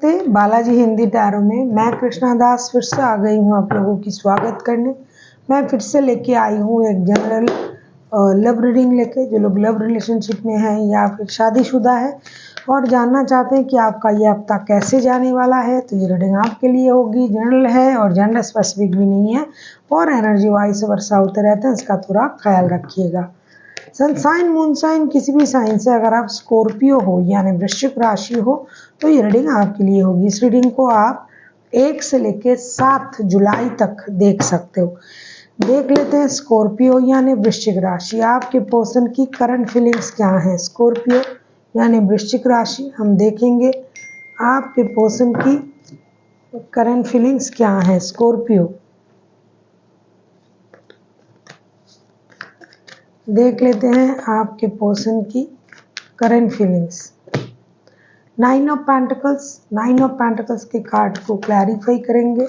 नमस्ते, बालाजी हिंदी टैरो में मैं कृष्णा दास फिर से आ गई हूँ आप लोगों की स्वागत करने। मैं फिर से लेके आई हूँ एक जनरल लव रीडिंग लेके। जो लोग लव रिलेशनशिप में हैं या फिर शादीशुदा है और जानना चाहते हैं कि आपका ये हफ्ता कैसे जाने वाला है, तो ये रीडिंग आपके लिए होगी। जनरल है और जनरल स्पेसिफिक भी नहीं है और एनर्जी वाइज वर्षा होते रहते हैं, इसका थोड़ा ख्याल रखिएगा। सनसाइन मूनसाइन किसी भी साइन से अगर आप स्कॉर्पियो हो यानी वृश्चिक राशि हो तो ये रीडिंग आपके लिए होगी। इस रीडिंग को आप 1 से लेकर 7 जुलाई तक देख सकते हो। देख लेते हैं स्कॉर्पियो यानी वृश्चिक राशि, आपके पर्सन की करंट फीलिंग्स क्या है। स्कॉर्पियो यानी वृश्चिक राशि, हम देखेंगे आपके पर्सन की करंट फीलिंग्स क्या है। स्कॉर्पियो देख लेते हैं आपके पर्सन की करंट फीलिंग्स। 9 ऑफ पेंटिकल्स के कार्ड को क्लैरिफाई करेंगे।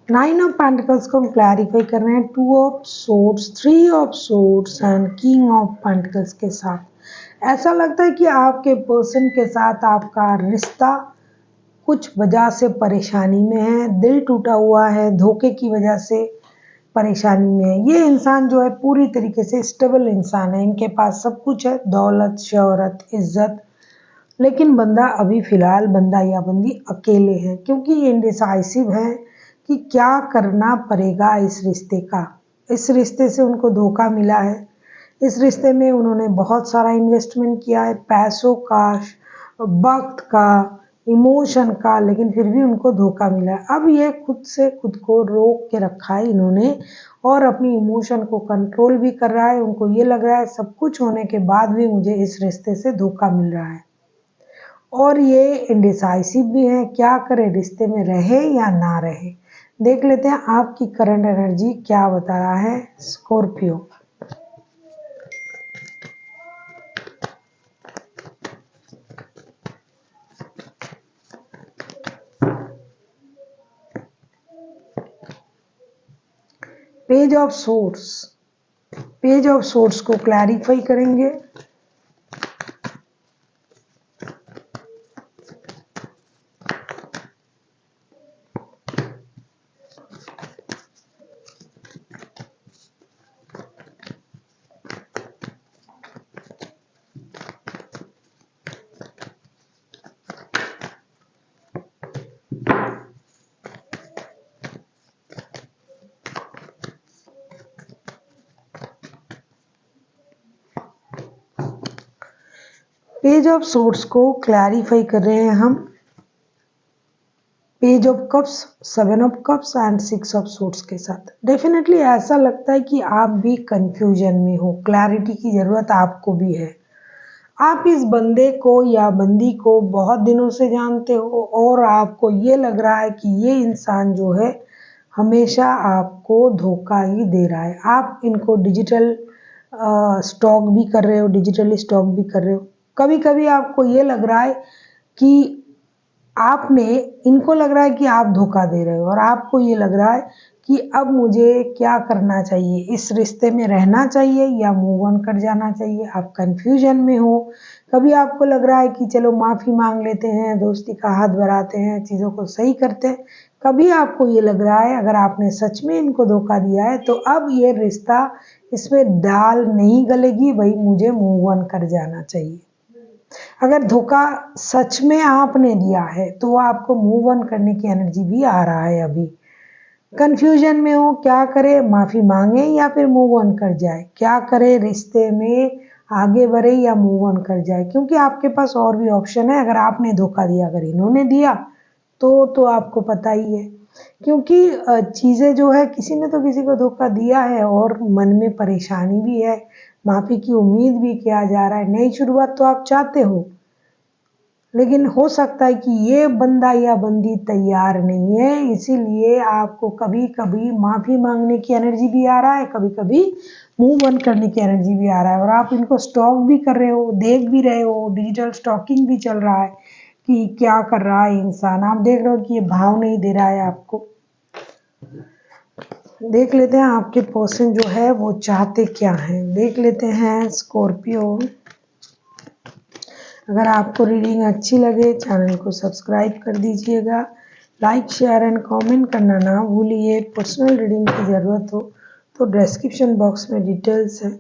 नाइन ऑफ पेंटिकल्स को हम क्लैरिफाई कर रहे हैं 2 of swords, 3 of swords and king of pentacles के साथ। ऐसा लगता है कि आपके पर्सन के साथ आपका रिश्ता कुछ वजह से परेशानी में है, दिल टूटा हुआ है, धोखे की वजह से परेशानी में है। ये इंसान जो है पूरी तरीके से स्टेबल इंसान है, इनके पास सब कुछ है, दौलत, शोहरत, इज्जत, लेकिन बंदा अभी फिलहाल बंदा या बंदी अकेले हैं क्योंकि ये इंडिसाइसिव है कि क्या करना पड़ेगा इस रिश्ते का। इस रिश्ते से उनको धोखा मिला है, इस रिश्ते में उन्होंने बहुत सारा इन्वेस्टमेंट किया है, पैसों का, वक्त का, इमोशन का, लेकिन फिर भी उनको धोखा मिला है। अब ये खुद से खुद को रोक के रखा है इन्होंने और अपनी इमोशन को कंट्रोल भी कर रहा है। उनको ये लग रहा है सब कुछ होने के बाद भी मुझे इस रिश्ते से धोखा मिल रहा है और ये इंडिसाइसिव भी है, क्या करे, रिश्ते में रहे या ना रहे। देख लेते हैं आपकी करंट एनर्जी क्या बता रहा है स्कॉर्पियो। पेज ऑफ सोर्स को क्लैरिफाई करेंगे। पेज ऑफ सोर्स को क्लैरिफाई कर रहे हैं हम। Page of cups, 7 of cups and 6 of source के साथ। डेफिनेटली ऐसा लगता है कि आप भी कंफ्यूजन में हो, क्लैरिटी की ज़रूरत आपको भी है। आप इस बंदे को या बंदी को बहुत दिनों से जानते हो और आपको ये लग रहा है कि ये इंसान जो है हमेशा आपको धोखा ही दे रहा है। आप इनको डिजिटल स्टॉक भी कर रहे हो, डिजिटली स्टॉक भी कर रहे हो। कभी कभी आपको ये लग रहा है कि आपने इनको लग रहा है कि आप धोखा दे रहे हो और आपको ये लग रहा है कि अब मुझे क्या करना चाहिए, इस रिश्ते में रहना चाहिए या मूव ऑन कर जाना चाहिए। आप कंफ्यूजन में हो। कभी आपको लग रहा है कि चलो माफ़ी मांग लेते हैं, दोस्ती का हाथ बढ़ाते हैं, चीज़ों को सही करते हैं। कभी आपको ये लग रहा है अगर आपने सच में इनको धोखा दिया है तो अब ये रिश्ता, इसमें दाल नहीं गलेगी, भाई मुझे मूव ऑन कर जाना चाहिए। अगर धोखा सच में आपने दिया है तो आपको मूव ऑन करने की एनर्जी भी आ रहा है। अभी कंफ्यूजन में हो, क्या करे, माफ़ी मांगे या फिर मूव ऑन कर जाए, क्या करे, रिश्ते में आगे बढ़े या मूव ऑन कर जाए, क्योंकि आपके पास और भी ऑप्शन है। अगर आपने धोखा दिया, अगर इन्होंने दिया तो आपको पता ही है, क्योंकि चीज़ें जो है, किसी ने तो किसी को धोखा दिया है और मन में परेशानी भी है, माफ़ी की उम्मीद भी किया जा रहा है। नई शुरुआत तो आप चाहते हो, लेकिन हो सकता है कि ये बंदा या बंदी तैयार नहीं है, इसीलिए आपको कभी-कभी माफ़ी माँगने की एनर्जी भी आ रहा है, कभी-कभी मूव ऑन करने की एनर्जी भी आ रहा है और आप इनको स्टॉक भी कर रहे हो, देख भी रहे हो, डिजिटल स्टॉकिंग भी चल रहा है कि क्या कर रहा है इंसान। आप देख रहे हो कि ये भाव नहीं दे रहा है आपको। देख लेते हैं आपके पर्सन जो है वो चाहते क्या हैं। देख लेते हैं स्कॉर्पियो। अगर आपको रीडिंग अच्छी लगे चैनल को सब्सक्राइब कर दीजिएगा, लाइक शेयर एंड कमेंट करना ना भूलिए। पर्सनल रीडिंग की ज़रूरत हो तो डिस्क्रिप्शन बॉक्स में डिटेल्स है,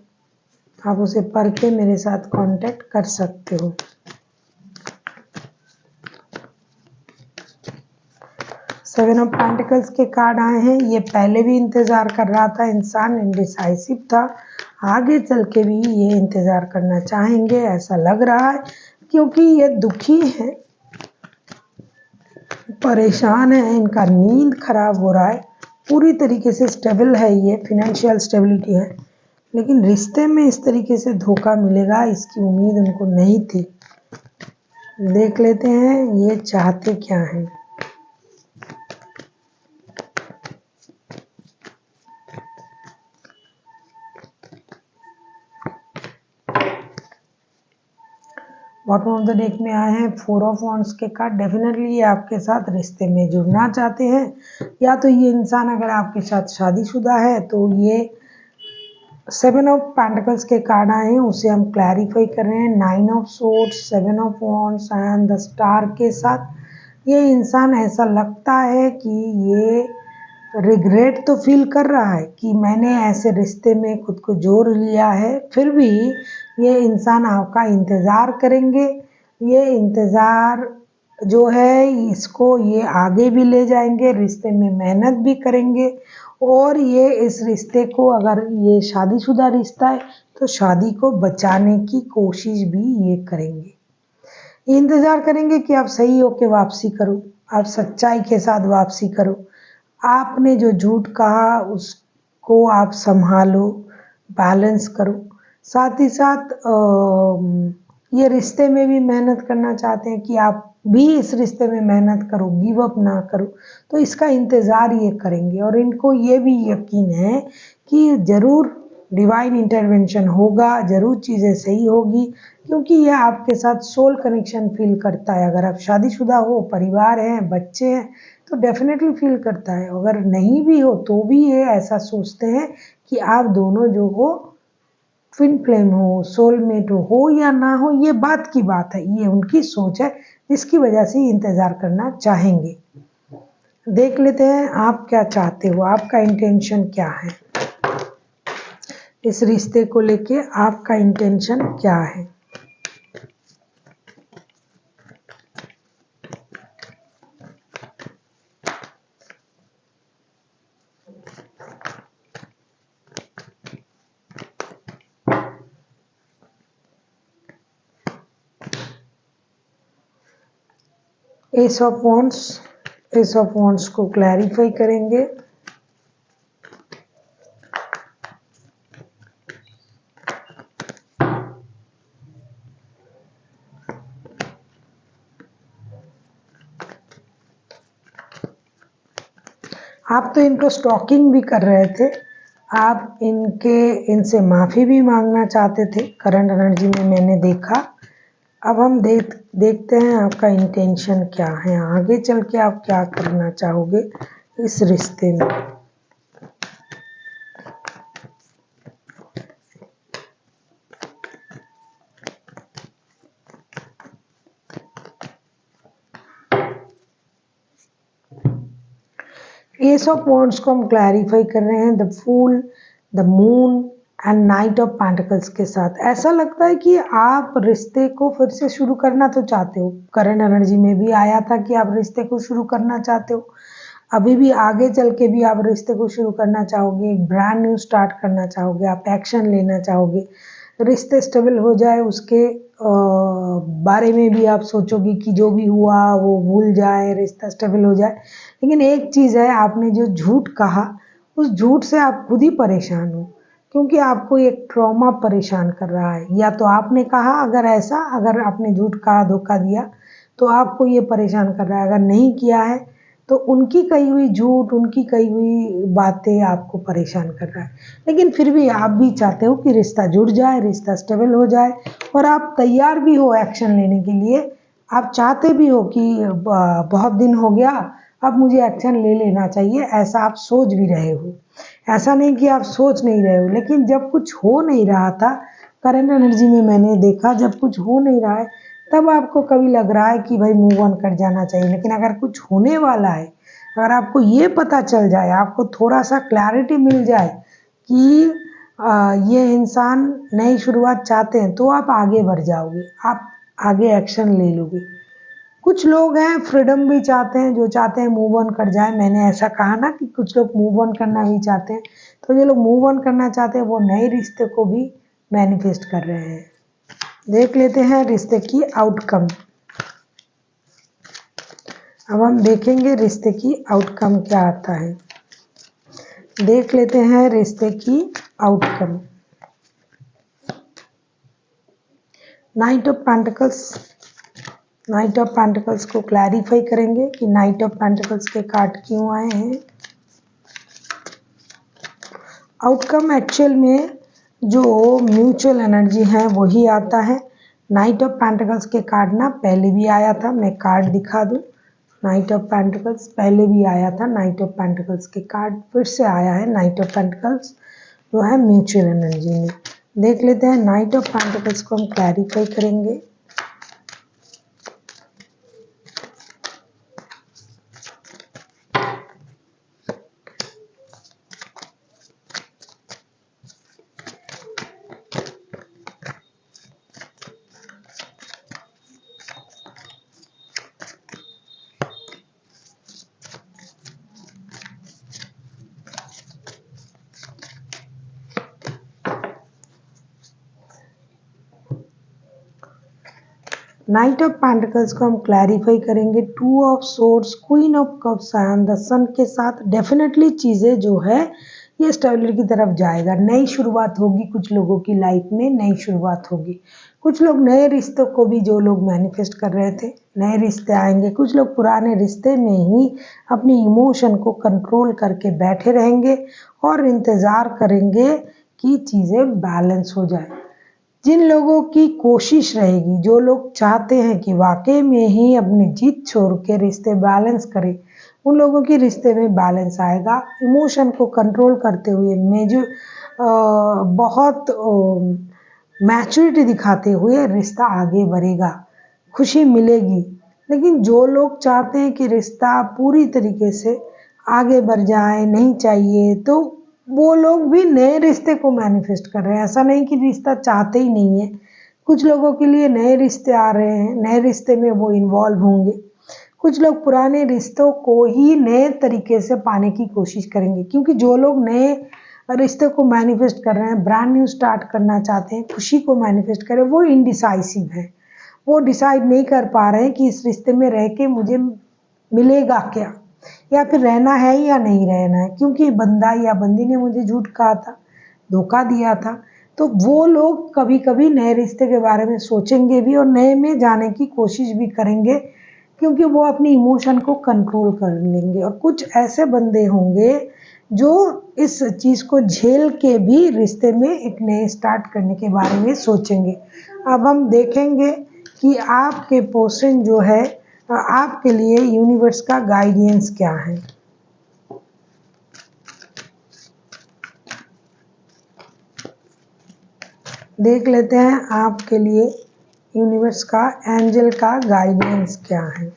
आप उसे पढ़ के मेरे साथ कांटेक्ट कर सकते हो। सेवन ऑफ पेंटिकल्स के कार्ड आए हैं। ये पहले भी इंतज़ार कर रहा था इंसान, इनडिसाइसिव था, आगे चल के भी ये इंतज़ार करना चाहेंगे ऐसा लग रहा है, क्योंकि ये दुखी है, परेशान है, इनका नींद खराब हो रहा है। पूरी तरीके से स्टेबल है, ये फिनेंशियल स्टेबिलिटी है, लेकिन रिश्ते में इस तरीके से धोखा मिलेगा इसकी उम्मीद उनको नहीं थी। देख लेते हैं ये चाहते क्या हैं। बॉटम ऑफ द डेक में आए हैं 4 ऑफ वॉन्ड्स के कार्ड। डेफिनेटली ये आपके साथ रिश्ते में जुड़ना चाहते हैं, या तो ये इंसान अगर आपके साथ शादीशुदा है तो ये 7 ऑफ पेंटिकल्स के कार्ड आए हैं, उसे हम क्लैरिफाई कर रहे हैं। 9 of swords, 7 of wands and the star के साथ ये इंसान ऐसा लगता है कि ये रिग्रेट तो फील कर रहा है कि मैंने ऐसे रिश्ते में खुद को जोड़ लिया है, फिर भी ये इंसान आपका इंतज़ार करेंगे। ये इंतज़ार जो है इसको ये आगे भी ले जाएंगे, रिश्ते में मेहनत भी करेंगे और ये इस रिश्ते को, अगर ये शादीशुदा रिश्ता है तो शादी को बचाने की कोशिश भी ये करेंगे। ये इंतज़ार करेंगे कि आप सही हो के वापसी करो, आप सच्चाई के साथ वापसी करो, आपने जो झूठ कहा उसको आप संभालो, बैलेंस करो। साथ ही साथ ये रिश्ते में भी मेहनत करना चाहते हैं कि आप भी इस रिश्ते में मेहनत करो, गिव अप ना करो, तो इसका इंतज़ार ये करेंगे और इनको ये भी यकीन है कि ज़रूर डिवाइन इंटरवेंशन होगा, ज़रूर चीज़ें सही होगी, क्योंकि यह आपके साथ सोल कनेक्शन फील करता है। अगर आप शादीशुदा हो, परिवार हैं, बच्चे हैं, तो डेफिनेटली फील करता है। अगर नहीं भी हो तो भी ये ऐसा सोचते हैं कि आप दोनों जो हो ट्विन फ्लेम हो, सोलमेट हो या ना हो, ये बात की बात है, ये उनकी सोच है, जिसकी वजह से इंतज़ार करना चाहेंगे। देख लेते हैं आप क्या चाहते हो, आपका इंटेंशन क्या है, इस रिश्ते को लेके आपका इंटेंशन क्या है। S of wands, S of wands को क्लैरिफाई करेंगे। आप तो इनको स्टॉकिंग भी कर रहे थे, आप इनसे माफ़ी भी मांगना चाहते थे, करंट एनर्जी में मैंने देखा। अब हम देखते हैं आपका इंटेंशन क्या है, आगे चल के आप क्या करना चाहोगे इस रिश्ते में। एस ऑफ वॉन्ड्स को हम क्लैरिफाई कर रहे हैं the fool, the moon and knight of pentacles के साथ। ऐसा लगता है कि आप रिश्ते को फिर से शुरू करना तो चाहते हो, करंट एनर्जी में भी आया था कि आप रिश्ते को शुरू करना चाहते हो, अभी भी आगे चल के भी आप रिश्ते को शुरू करना चाहोगे, एक ब्रांड न्यू स्टार्ट करना चाहोगे, आप एक्शन लेना चाहोगे, रिश्ते स्टेबल हो जाए उसके बारे में भी आप सोचोगे कि जो भी हुआ वो भूल जाए, रिश्ता स्टेबल हो जाए। लेकिन एक चीज़ है, आपने जो झूठ कहा उस झूठ से आप खुद ही परेशान हो, क्योंकि आपको एक ट्रॉमा परेशान कर रहा है। या तो आपने कहा, अगर आपने झूठ कहा, धोखा दिया, तो आपको ये परेशान कर रहा है। अगर नहीं किया है तो उनकी कही हुई झूठ, उनकी कही हुई बातें आपको परेशान कर रहा है। लेकिन फिर भी आप भी चाहते हो कि रिश्ता जुड़ जाए, रिश्ता स्टेबल हो जाए, और आप तैयार भी हो एक्शन लेने के लिए। आप चाहते भी हो कि बहुत दिन हो गया, अब मुझे एक्शन ले लेना चाहिए, ऐसा आप सोच भी रहे हो। ऐसा नहीं कि आप सोच नहीं रहे हो, लेकिन जब कुछ हो नहीं रहा था, करंट एनर्जी में मैंने देखा, जब कुछ हो नहीं रहा है तब आपको कभी लग रहा है कि भाई मूव ऑन कर जाना चाहिए। लेकिन अगर कुछ होने वाला है, अगर आपको ये पता चल जाए, आपको थोड़ा सा क्लैरिटी मिल जाए कि ये इंसान नई शुरुआत चाहते हैं, तो आप आगे बढ़ जाओगे, आप आगे एक्शन ले लोगे। कुछ लोग हैं फ्रीडम भी चाहते हैं, जो चाहते हैं मूव ऑन कर जाए। मैंने ऐसा कहा ना कि कुछ लोग मूव ऑन करना भी चाहते हैं, तो जो लोग मूव ऑन करना चाहते हैं वो नए रिश्ते को भी मैनिफेस्ट कर रहे हैं। देख लेते हैं रिश्ते की आउटकम। अब हम देखेंगे रिश्ते की आउटकम क्या आता है। देख लेते हैं रिश्ते की outcome. Night of pentacles. Night of pentacles को क्लैरिफाई करेंगे कि नाइट ऑफ पेंटिकल्स के कार्ड क्यों आए हैं। आउटकम एक्चुअल में जो म्यूचुअल एनर्जी है वही आता है। नाइट ऑफ पेंटिकल्स के कार्ड ना पहले भी आया था, मैं कार्ड दिखा दूं। नाइट ऑफ पेंटिकल्स पहले भी आया था, नाइट ऑफ पेंटिकल्स के कार्ड फिर से आया है। नाइट ऑफ पेंटिकल्स जो है म्यूचुअल एनर्जी में। देख लेते हैं नाइट ऑफ पेंटिकल्स को हम क्लैरिफाई करेंगे। नाइट ऑफ पेंटिकल्स को हम क्लैरिफाई करेंगे। Two of swords, queen of cups and the sun के साथ डेफिनेटली चीज़ें जो है ये स्टेबिलिटी की तरफ जाएगा। नई शुरुआत होगी, कुछ लोगों की लाइफ में नई शुरुआत होगी। कुछ लोग नए रिश्तों को भी, जो लोग मैनिफेस्ट कर रहे थे, नए रिश्ते आएंगे। कुछ लोग पुराने रिश्ते में ही अपनी इमोशन को कंट्रोल करके बैठे रहेंगे और इंतज़ार करेंगे कि चीज़ें बैलेंस हो जाए। जिन लोगों की कोशिश रहेगी, जो लोग चाहते हैं कि वाकई में ही अपनी जीत छोड़ के रिश्ते बैलेंस करें, उन लोगों की रिश्ते में बैलेंस आएगा। इमोशन को कंट्रोल करते हुए बहुत मैच्योरिटी दिखाते हुए रिश्ता आगे बढ़ेगा, खुशी मिलेगी। लेकिन जो लोग चाहते हैं कि रिश्ता पूरी तरीके से आगे बढ़ जाए, नहीं चाहिए, तो वो लोग भी नए रिश्ते को मैनिफेस्ट कर रहे हैं। ऐसा नहीं कि रिश्ता चाहते ही नहीं है। कुछ लोगों के लिए नए रिश्ते आ रहे हैं, नए रिश्ते में वो इन्वॉल्व होंगे। कुछ लोग पुराने रिश्तों को ही नए तरीके से पाने की कोशिश करेंगे, क्योंकि जो लोग नए रिश्ते को मैनिफेस्ट कर रहे हैं, ब्रांड न्यू स्टार्ट करना चाहते हैं, खुशी को मैनिफेस्ट करें, वो इनडिसाइसिव है। वो डिसाइड नहीं कर पा रहे हैं कि इस रिश्ते में रह के मुझे मिलेगा क्या, या फिर रहना है या नहीं रहना है, क्योंकि बंदा या बंदी ने मुझे झूठ कहा था, धोखा दिया था। तो वो लोग कभी कभी नए रिश्ते के बारे में सोचेंगे भी और नए में जाने की कोशिश भी करेंगे, क्योंकि वो अपनी इमोशन को कंट्रोल कर लेंगे। और कुछ ऐसे बंदे होंगे जो इस चीज़ को झेल के भी रिश्ते में एक नए स्टार्ट करने के बारे में सोचेंगे। अब हम देखेंगे कि आपके पोर्शन जो है, आपके लिए यूनिवर्स का गाइडेंस क्या है। देख लेते हैं आपके लिए यूनिवर्स का, एंजल का गाइडेंस क्या है।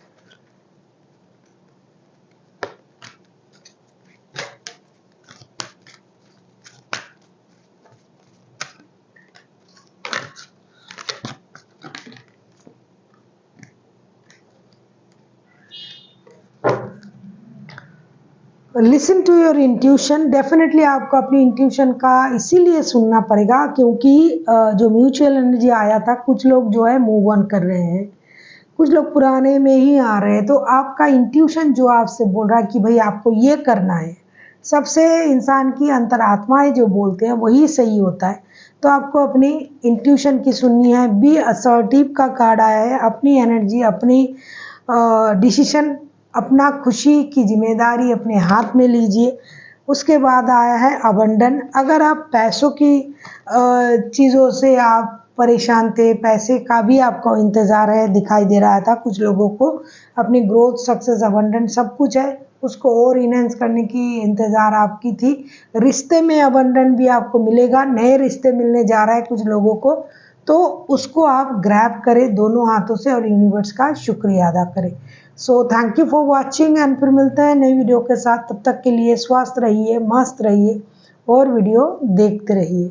Listen to your intuition. Definitely आपको अपनी इंट्यूशन का इसीलिए सुनना पड़ेगा, क्योंकि जो म्यूचुअल एनर्जी आया था, कुछ लोग जो है मूव ऑन कर रहे हैं, कुछ लोग पुराने में ही आ रहे हैं। तो आपका इंट्यूशन जो आपसे बोल रहा है कि भाई आपको ये करना है, सबसे इंसान की अंतरात्माएं जो बोलते हैं वही सही होता है। तो आपको अपनी इंट्यूशन की सुननी है। बी असर्टिव का कार्ड आया है। अपनी एनर्जी, अपनी डिसीजन, अपना खुशी की जिम्मेदारी अपने हाथ में लीजिए। उसके बाद आया है अबंडन। अगर आप पैसों की चीज़ों से आप परेशान थे, पैसे का भी आपको इंतज़ार है, दिखाई दे रहा था कुछ लोगों को, अपनी ग्रोथ, सक्सेस, अबंडेंस सब कुछ है, उसको और इनहेंस करने की इंतज़ार आपकी थी। रिश्ते में अबंडेंस भी आपको मिलेगा, नए रिश्ते मिलने जा रहा है कुछ लोगों को, तो उसको आप ग्रैब करें दोनों हाथों से और यूनिवर्स का शुक्रिया अदा करें। So thank you for watching and फिर मिलते हैं नई वीडियो के साथ। तब तक के लिए स्वस्थ रहिए, मस्त रहिए और वीडियो देखते रहिए।